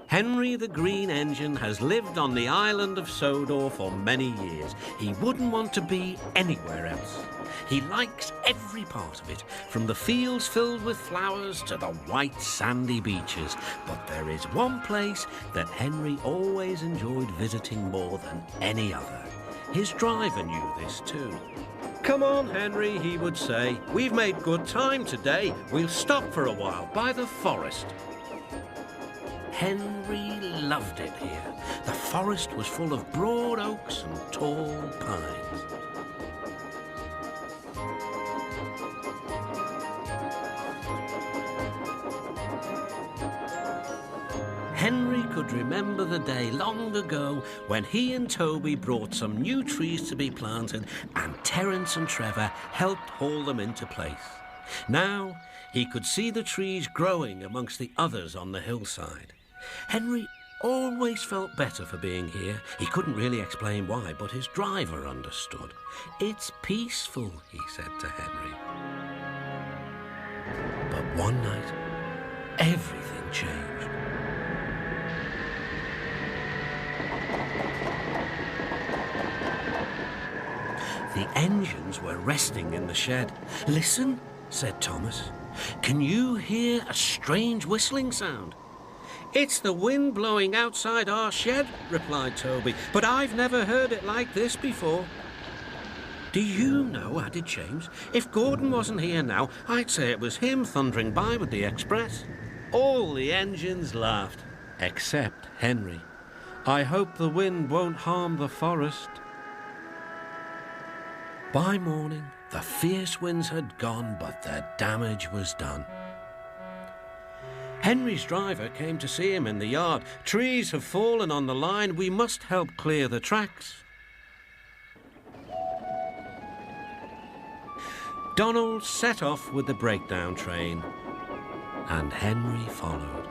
Henry the Green Engine has lived on the island of Sodor for many years. He wouldn't want to be anywhere else. He likes every part of it, from the fields filled with flowers to the white sandy beaches. But there is one place that Henry always enjoyed visiting more than any other. His driver knew this too. "Come on, Henry," he would say. "We've made good time today. We'll stop for a while by the forest." Henry loved it here. The forest was full of broad oaks and tall pines. Henry could remember the day long ago when he and Toby brought some new trees to be planted and Terence and Trevor helped haul them into place. Now he could see the trees growing amongst the others on the hillside. Henry always felt better for being here. He couldn't really explain why, but his driver understood. "It's peaceful," he said to Henry. But one night, everything changed. The engines were resting in the shed. "Listen," said Thomas. "Can you hear a strange whistling sound?" "It's the wind blowing outside our shed," replied Toby, "but I've never heard it like this before." "Do you know," added James, "if Gordon wasn't here now, I'd say it was him thundering by with the express." All the engines laughed, except Henry. "I hope the wind won't harm the forest." By morning, the fierce winds had gone, but the damage was done. Henry's driver came to see him in the yard. "Trees have fallen on the line. We must help clear the tracks." Donald set off with the breakdown train, and Henry followed.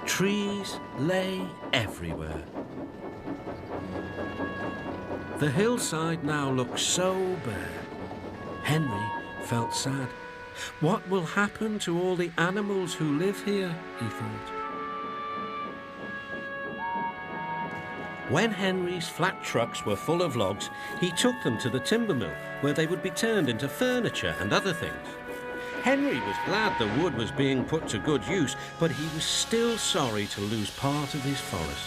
Trees lay everywhere. The hillside now looked so bare. Henry felt sad. What will happen to all the animals who live here, he thought. When Henry's flat trucks were full of logs, he took them to the timber mill, where they would be turned into furniture and other things. Henry was glad the wood was being put to good use, but he was still sorry to lose part of his forest.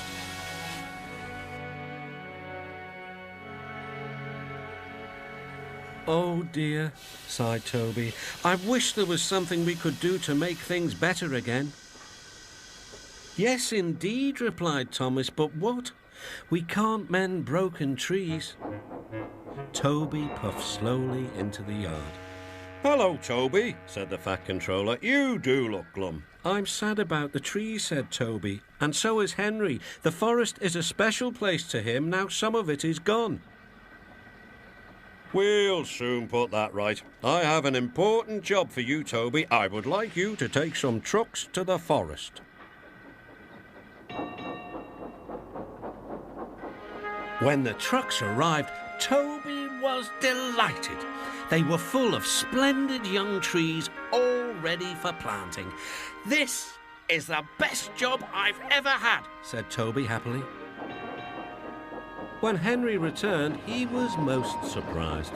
"Oh dear," sighed Toby. "I wish there was something we could do to make things better again." "Yes, indeed," replied Thomas, "but what? We can't mend broken trees." Toby puffed slowly into the yard. "Hello, Toby," said the Fat Controller. "You do look glum." "I'm sad about the trees," said Toby, "and so is Henry. The forest is a special place to him. Now some of it is gone." "We'll soon put that right. I have an important job for you, Toby. I would like you to take some trucks to the forest." When the trucks arrived, Toby was delighted. They were full of splendid young trees, all ready for planting. "This is the best job I've ever had," said Toby happily. When Henry returned, he was most surprised.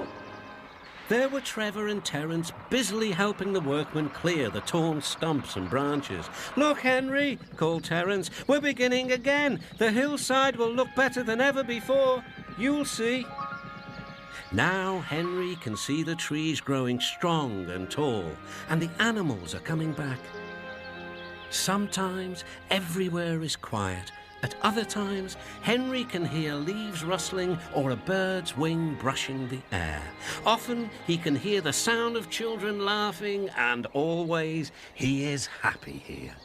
There were Trevor and Terence busily helping the workmen clear the torn stumps and branches. "Look, Henry," called Terence, "we're beginning again. The hillside will look better than ever before. You'll see." Now Henry can see the trees growing strong and tall, and the animals are coming back. Sometimes everywhere is quiet. At other times, Henry can hear leaves rustling or a bird's wing brushing the air. Often he can hear the sound of children laughing, and always he is happy here.